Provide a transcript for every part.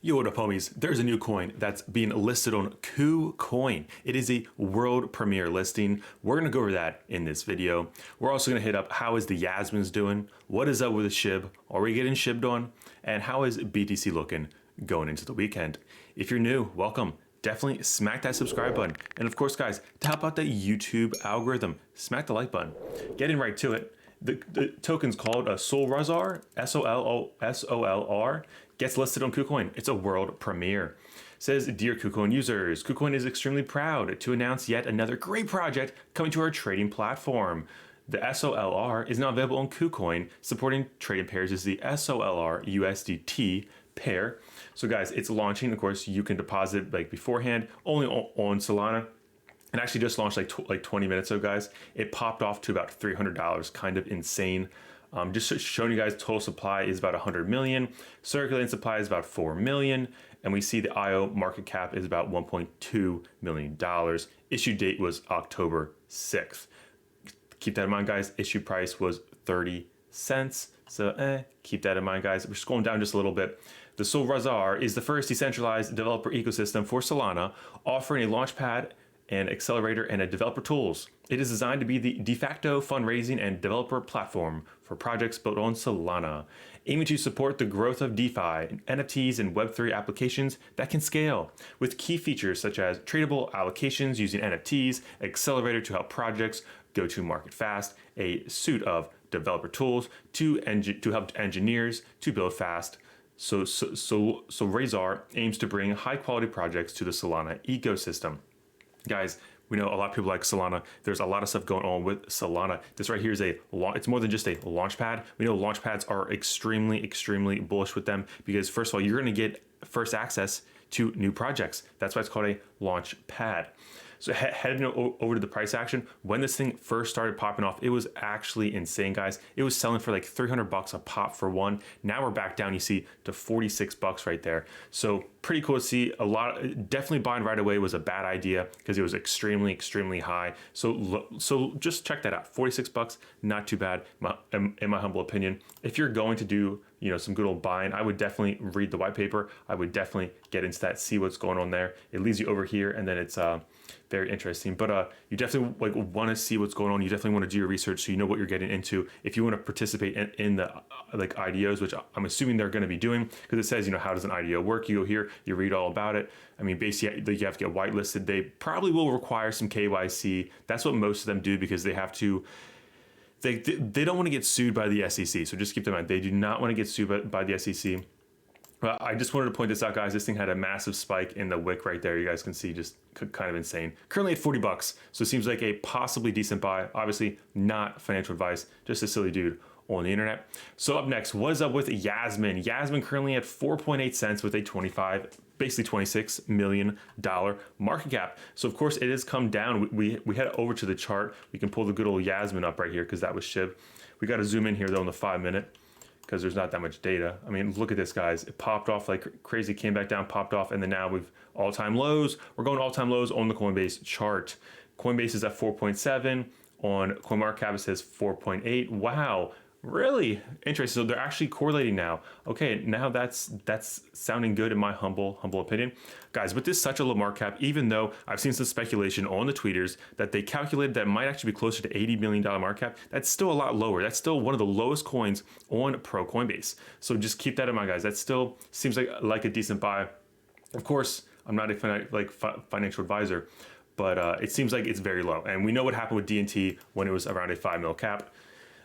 Yo, what up, homies? There's a new coin that's being listed on Kucoin. It is a world premiere listing. We're going to go over that in this video. We're also going to hit up how is the Yasmine's doing, what is up with the shib, are we getting shibbed on, and how is BTC looking going into the weekend. If you're new, welcome. Definitely smack that subscribe button. And of course, guys, to help out the YouTube algorithm, smack the like button. Getting right to it. The token's called a solrazr, SOLR, gets listed on Kucoin. It's a world premiere. It says, Dear Kucoin users, Kucoin is extremely proud to announce yet another great project coming to our trading platform. The SOLR is now available on Kucoin. Supporting trading pairs is the SOLR USDT pair. So guys, it's launching. Of course, you can deposit like beforehand, only on Solana. It actually just launched like 20 minutes ago, guys. It popped off to about $300, kind of insane. Just showing you guys, total supply is about 100 million. Circulating supply is about 4 million. And we see the IO market cap is about $1.2 million. Issue date was October 6th. Keep that in mind, guys. Issue price was 30 cents. So keep that in mind, guys. We're scrolling down just a little bit. The solrazr is the first decentralized developer ecosystem for Solana, offering a launchpad, an accelerator, and a developer tools. It is designed to be the de facto fundraising and developer platform for projects built on Solana, aiming to support the growth of DeFi, NFTs, and Web3 applications that can scale, with key features such as tradable allocations using NFTs, accelerator to help projects go to market fast, a suite of developer tools to help engineers to build fast. So razr aims to bring high quality projects to the Solana ecosystem. Guys, we know a lot of people like Solana. There's a lot of stuff going on with Solana. This right here is it's more than just a launch pad. We know launch pads are extremely bullish with them because first of all, you're going to get first access to new projects. That's why it's called a launch pad. So heading over to the price action, when this thing first started popping off, it was actually insane, guys. It was selling for like $300 a pop for one. Now we're back down, you see, to $46 right there. So pretty cool to see. Definitely buying right away was a bad idea because it was extremely high. So just check that out. $46, not too bad, in my humble opinion. If you're going to do some good old buying, I would definitely read the white paper. I would definitely get into that, see what's going on there. It leads you over here, and then it's very interesting. But you definitely want to see what's going on. You definitely want to do your research so you know what you're getting into. If you want to participate in the IDOs, which I'm assuming they're going to be doing, because it says how does an IDO work? You go here, you read all about it. I mean, basically you have to get whitelisted. They probably will require some KYC. That's what most of them do because they have to. They don't want to get sued by the SEC. So just keep that in mind. They do not want to get sued by the SEC. But I just wanted to point this out, guys. This thing had a massive spike in the wick right there. You guys can see, just kind of insane. Currently at $40. So it seems like a possibly decent buy. Obviously not financial advice, just a silly dude on the internet. So up next, what is up with Yasmine? Yasmine currently at 4.8 cents with a basically $26 million market cap. So of course it has come down. We head over to the chart. We can pull the good old Yasmine up right here because that was shib. We got to zoom in here though on the 5 minute because there's not that much data. I mean, look at this, guys. It popped off like crazy, came back down, popped off, and then now we've all-time lows. We're going all-time lows on the Coinbase chart. Coinbase is at 4.7. On CoinMarketCap it says 4.8. Wow. Really interesting. So they're actually correlating now. Okay, now that's sounding good in my humble opinion. Guys, with this such a low market cap, even though I've seen some speculation on the tweeters that they calculated that might actually be closer to $80 million market cap, that's still a lot lower. That's still one of the lowest coins on Pro Coinbase. So just keep that in mind, guys. That still seems like a decent buy. Of course, I'm not a financial advisor, but it seems like it's very low. And we know what happened with D&T when it was around a 5 mil cap.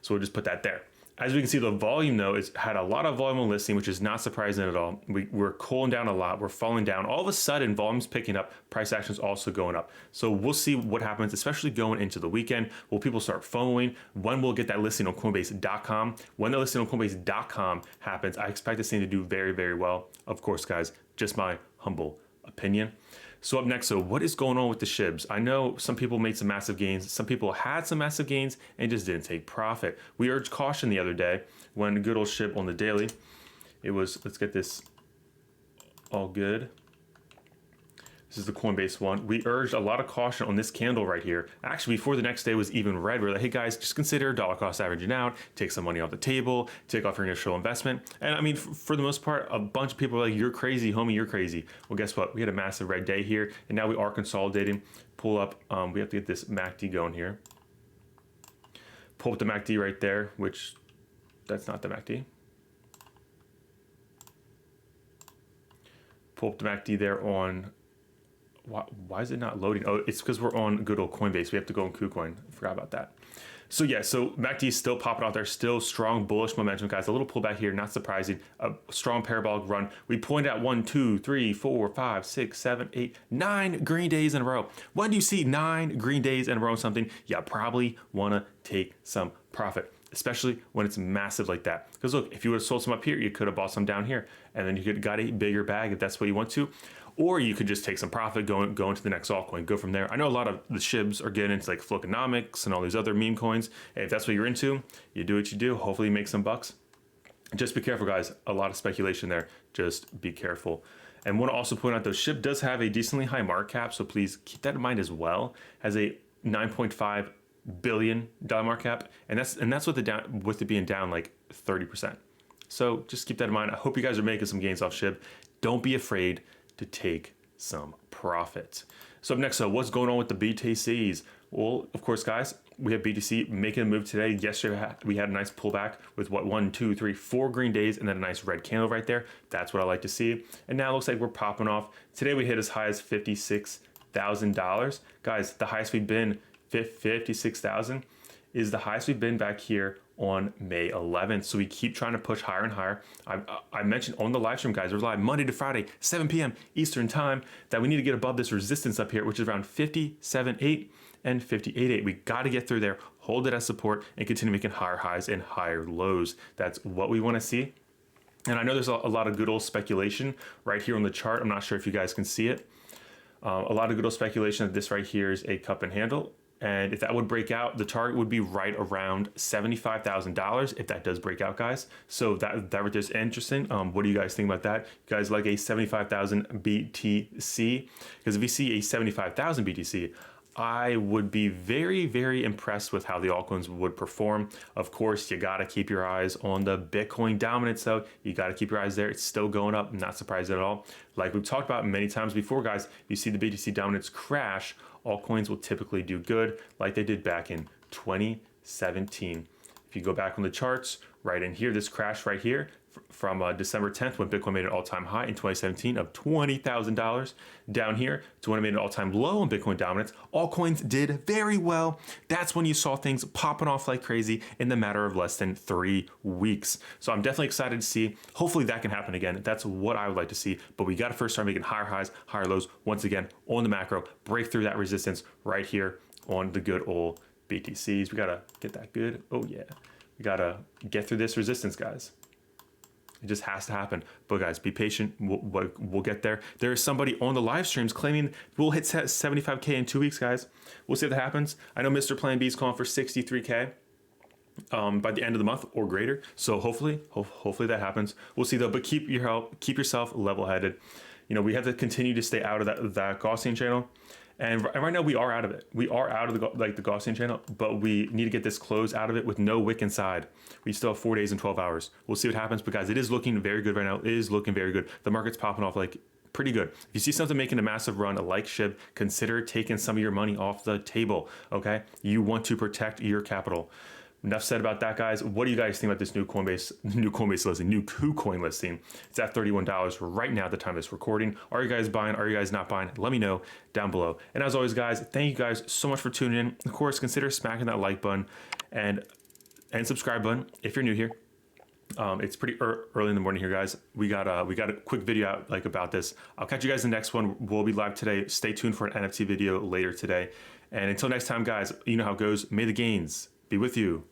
So we'll just put that there. As we can see, the volume though had a lot of volume on listing, which is not surprising at all. We're cooling down a lot. We're falling down. All of a sudden, volume's picking up. Price action's also going up. So we'll see what happens, especially going into the weekend. Will people start FOMOing? When we'll get that listing on Coinbase.com? When the listing on Coinbase.com happens, I expect this thing to do very well. Of course, guys, just my humble opinion. So up next, so what is going on with the shibs? I know some people made some massive gains. Some people had some massive gains and just didn't take profit. We urged caution the other day when good old shib on the daily. It was, let's get this all good. This is the Coinbase one. We urged a lot of caution on this candle right here. Actually, before the next day was even red, we were like, hey guys, just consider dollar cost averaging out, take some money off the table, take off your initial investment. And I mean, for the most part, a bunch of people are like, you're crazy, homie, you're crazy. Well, guess what? We had a massive red day here, and now we are consolidating. Pull up, we have to get this MACD going here. Pull up the MACD right there, which that's not the MACD. Pull up the MACD there on, why is it not loading? Oh, it's because we're on good old Coinbase. We have to go on Kucoin. I forgot about that. So yeah, so MACD is still popping out there, still strong bullish momentum, guys. A little pullback here, not surprising. A strong parabolic run. We point out 1, 2, 3, 4, 5, 6, 7, 8, 9 green days in a row. When do you see 9 green days in a row on something? You probably want to take some profit, especially when it's massive like that. Because look, if you would have sold some up here, you could have bought some down here, and then you could have got a bigger bag if that's what you want to. Or you could just take some profit, go into the next altcoin, go from there. I know a lot of the shibs are getting into like Floconomics and all these other meme coins. And if that's what you're into, you do what you do. Hopefully you make some bucks. Just be careful, guys. A lot of speculation there. Just be careful. And want to also point out, though, SHIB does have a decently high market cap, so please keep that in mind as well. Has a $9.5 billion market cap, and that's with it being down like 30%. So just keep that in mind. I hope you guys are making some gains off SHIB. Don't be afraid to take some profit. So up next, what's going on with the BTCs? Well, of course, guys, we have BTC making a move today. Yesterday, we had a nice pullback with 1, 2, 3, 4 green days and then a nice red candle right there. That's what I like to see. And now it looks like we're popping off. Today, we hit as high as $56,000. Guys, the highest we've been, 56,000, is the highest we've been back here on May 11th. So we keep trying to push higher and higher. I mentioned on the live stream, guys, we're live Monday to Friday, 7 p.m. Eastern time, that we need to get above this resistance up here, which is around 57.8 and 58.8. We got to get through there, hold it as support, and continue making higher highs and higher lows. That's what we want to see. And I know there's a lot of good old speculation right here on the chart. I'm not sure if you guys can see it. A lot of good old speculation that this right here is a cup and handle. And if that would break out, the target would be right around $75,000 if that does break out, guys. So that right there is interesting. What do you guys think about that? You guys like a 75,000 BTC? Because if you see a 75,000 BTC, I would be very, very impressed with how the altcoins would perform. Of course, you got to keep your eyes on the Bitcoin dominance, though. You got to keep your eyes there. It's still going up. Not surprised at all. Like we've talked about many times before, guys, you see the BTC dominance crash, altcoins will typically do good like they did back in 2017. If you go back on the charts, right in here, this crash right here from December 10th when Bitcoin made an all-time high in 2017 of $20,000, down here to when it made an all-time low in Bitcoin dominance, altcoins did very well. That's when you saw things popping off like crazy in the matter of less than 3 weeks. So I'm definitely excited to see. Hopefully that can happen again. That's what I would like to see. But we got to first start making higher highs, higher lows once again on the macro, break through that resistance right here on the good old BTCs. We got to get that good. Oh yeah. We got to get through this resistance, guys. It just has to happen. But guys, be patient. We'll get there. There is somebody on the live streams claiming we'll hit 75K in 2 weeks, guys. We'll see if that happens. I know Mr. Plan B is calling for 63K by the end of the month or greater. So hopefully that happens. We'll see though. But keep yourself level-headed. You know, we have to continue to stay out of that Gaussian channel. And right now we are out of it. We are out of the Gaussian channel, but we need to get this close out of it with no wick inside. We still have 4 days and 12 hours. We'll see what happens, but guys, it is looking very good right now. It is looking very good. The market's popping off like pretty good. If you see something making a massive run like SHIB, consider taking some of your money off the table, okay? You want to protect your capital. Enough said about that, guys. What do you guys think about this new Coinbase listing, new Kucoin listing? It's at $31 right now at the time of this recording. Are you guys buying? Are you guys not buying? Let me know down below. And as always, guys, thank you guys so much for tuning in. Of course, consider smacking that like button and subscribe button if you're new here. It's pretty early in the morning here, guys. We got a quick video out like about this. I'll catch you guys in the next one. We'll be live today. Stay tuned for an NFT video later today. And until next time, guys, you know how it goes. May the gains be with you.